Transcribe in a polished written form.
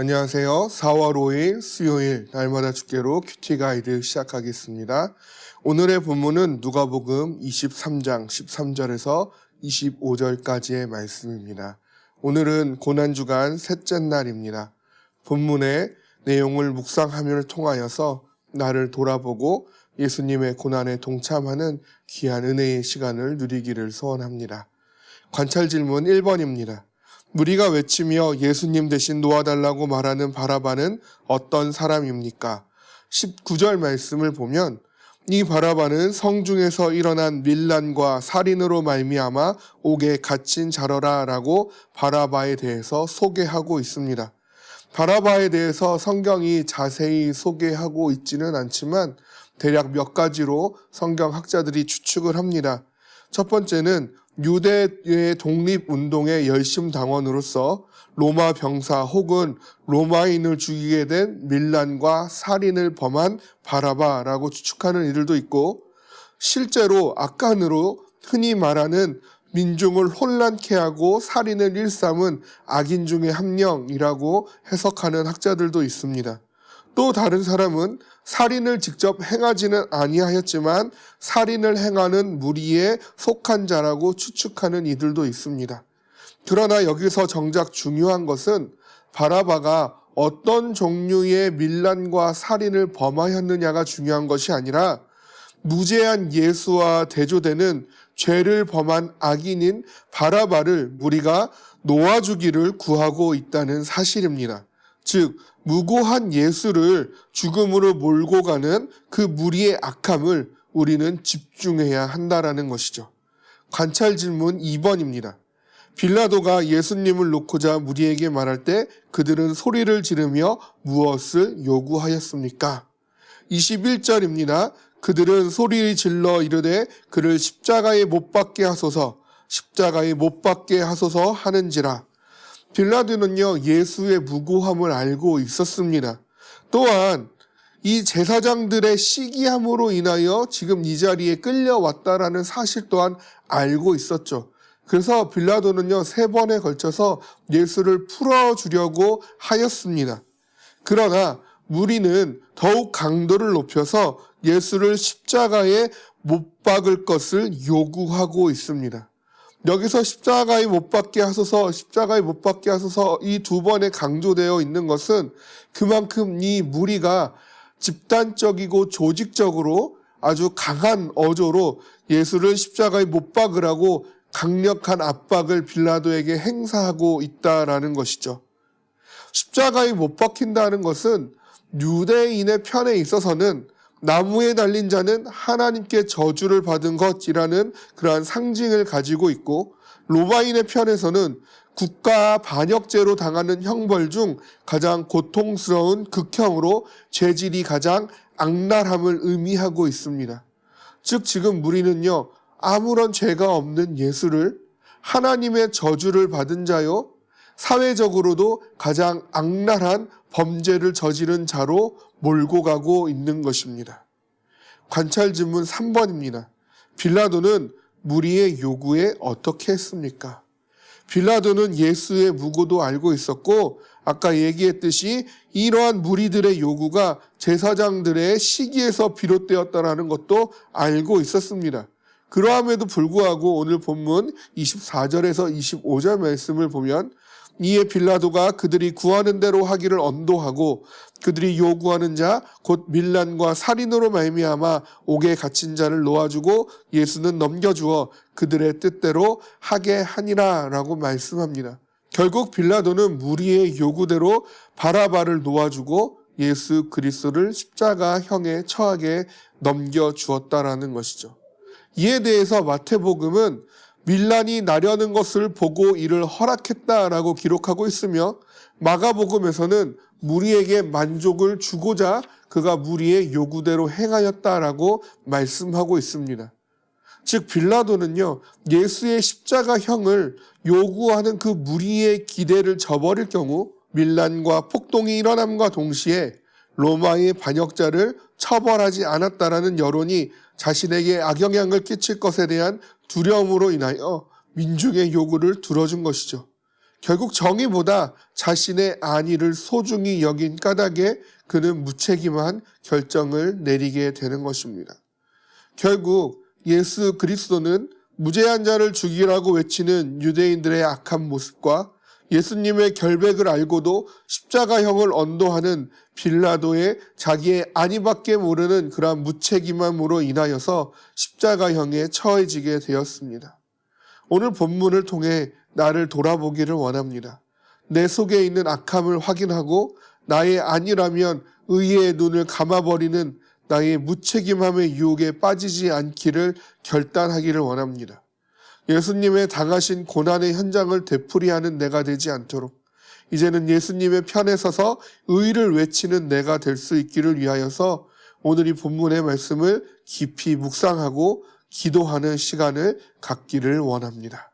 안녕하세요. 4월 5일 수요일 날마다 주께로 큐티 가이드 시작하겠습니다. 오늘의 본문은 누가복음 23장 13절에서 25절까지의 말씀입니다. 오늘은 고난주간 셋째 날입니다. 본문의 내용을 묵상함을 통하여서 나를 돌아보고 예수님의 고난에 동참하는 귀한 은혜의 시간을 누리기를 소원합니다. 관찰 질문 1번입니다. 무리가 외치며 예수님 대신 놓아달라고 말하는 바라바는 어떤 사람입니까? 19절 말씀을 보면 이 바라바는 성중에서 일어난 밀란과 살인으로 말미암아 옥에 갇힌 자러라 라고 바라바에 대해서 소개하고 있습니다. 바라바에 대해서 성경이 자세히 소개하고 있지는 않지만 대략 몇 가지로 성경학자들이 추측을 합니다. 첫 번째는 유대의 독립운동의 열심당원으로서 로마 병사 혹은 로마인을 죽이게 된 밀란과 살인을 범한 바라바라고 추측하는 이들도 있고, 실제로 악간으로 흔히 말하는 민중을 혼란케 하고 살인을 일삼은 악인 중에 한 명이라고 해석하는 학자들도 있습니다. 또 다른 사람은 살인을 직접 행하지는 아니하였지만 살인을 행하는 무리에 속한 자라고 추측하는 이들도 있습니다. 그러나 여기서 정작 중요한 것은 바라바가 어떤 종류의 밀란과 살인을 범하였느냐가 중요한 것이 아니라 무죄한 예수와 대조되는 죄를 범한 악인인 바라바를 무리가 놓아주기를 구하고 있다는 사실입니다. 즉 무고한 예수를 죽음으로 몰고 가는 그 무리의 악함을 우리는 집중해야 한다라는 것이죠. 관찰 질문 2번입니다. 빌라도가 예수님을 놓고자 무리에게 말할 때 그들은 소리를 지르며 무엇을 요구하였습니까? 21절입니다. 그들은 소리를 질러 이르되 그를 십자가에 못 박게 하소서, 십자가에 못 박게 하소서 하는지라. 빌라도는요, 예수의 무고함을 알고 있었습니다. 또한 이 제사장들의 시기함으로 인하여 지금 이 자리에 끌려왔다라는 사실 또한 알고 있었죠. 그래서 빌라도는요, 3번에 걸쳐서 예수를 풀어주려고 하였습니다. 그러나 무리는 더욱 강도를 높여서 예수를 십자가에 못 박을 것을 요구하고 있습니다. 여기서 십자가에 못 박게 하소서, 십자가에 못 박게 하소서 이 2번에 강조되어 있는 것은 그만큼 이 무리가 집단적이고 조직적으로 아주 강한 어조로 예수를 십자가에 못 박으라고 강력한 압박을 빌라도에게 행사하고 있다라는 것이죠. 십자가에 못 박힌다는 것은 유대인의 편에 있어서는 나무에 달린 자는 하나님께 저주를 받은 것이라는 그러한 상징을 가지고 있고, 로마인의 편에서는 국가 반역죄로 당하는 형벌 중 가장 고통스러운 극형으로 죄질이 가장 악랄함을 의미하고 있습니다. 즉 지금 무리는요, 아무런 죄가 없는 예수를 하나님의 저주를 받은 자요, 사회적으로도 가장 악랄한 범죄를 저지른 자로 몰고 가고 있는 것입니다. 관찰 질문 3번입니다. 빌라도는 무리의 요구에 어떻게 했습니까? 빌라도는 예수의 무고도 알고 있었고, 아까 얘기했듯이 이러한 무리들의 요구가 제사장들의 시기에서 비롯되었다는 것도 알고 있었습니다. 그러함에도 불구하고 오늘 본문 24절에서 25절 말씀을 보면 이에 빌라도가 그들이 구하는 대로 하기를 언도하고 그들이 요구하는 자 곧 밀란과 살인으로 말미암아 옥에 갇힌 자를 놓아주고 예수는 넘겨주어 그들의 뜻대로 하게 하니라 라고 말씀합니다. 결국 빌라도는 무리의 요구대로 바라바를 놓아주고 예수 그리스도를 십자가형에 처하게 넘겨주었다라는 것이죠. 이에 대해서 마태복음은 밀란이 나려는 것을 보고 이를 허락했다라고 기록하고 있으며, 마가복음에서는 무리에게 만족을 주고자 그가 무리의 요구대로 행하였다라고 말씀하고 있습니다. 즉 빌라도는요, 예수의 십자가형을 요구하는 그 무리의 기대를 저버릴 경우 밀란과 폭동이 일어남과 동시에 로마의 반역자를 처벌하지 않았다라는 여론이 자신에게 악영향을 끼칠 것에 대한 두려움으로 인하여 민중의 요구를 들어준 것이죠. 결국 정의보다 자신의 안위를 소중히 여긴 까닭에 그는 무책임한 결정을 내리게 되는 것입니다. 결국 예수 그리스도는 무죄한 자를 죽이라고 외치는 유대인들의 악한 모습과 예수님의 결백을 알고도 십자가형을 언도하는 빌라도의 자기의 안위밖에 모르는 그러한 무책임함으로 인하여서 십자가형에 처해지게 되었습니다. 오늘 본문을 통해 나를 돌아보기를 원합니다. 내 속에 있는 악함을 확인하고 나의 안위라면 의의 눈을 감아버리는 나의 무책임함의 유혹에 빠지지 않기를 결단하기를 원합니다. 예수님의 당하신 고난의 현장을 되풀이하는 내가 되지 않도록 이제는 예수님의 편에 서서 의를 외치는 내가 될 수 있기를 위하여서 오늘 이 본문의 말씀을 깊이 묵상하고 기도하는 시간을 갖기를 원합니다.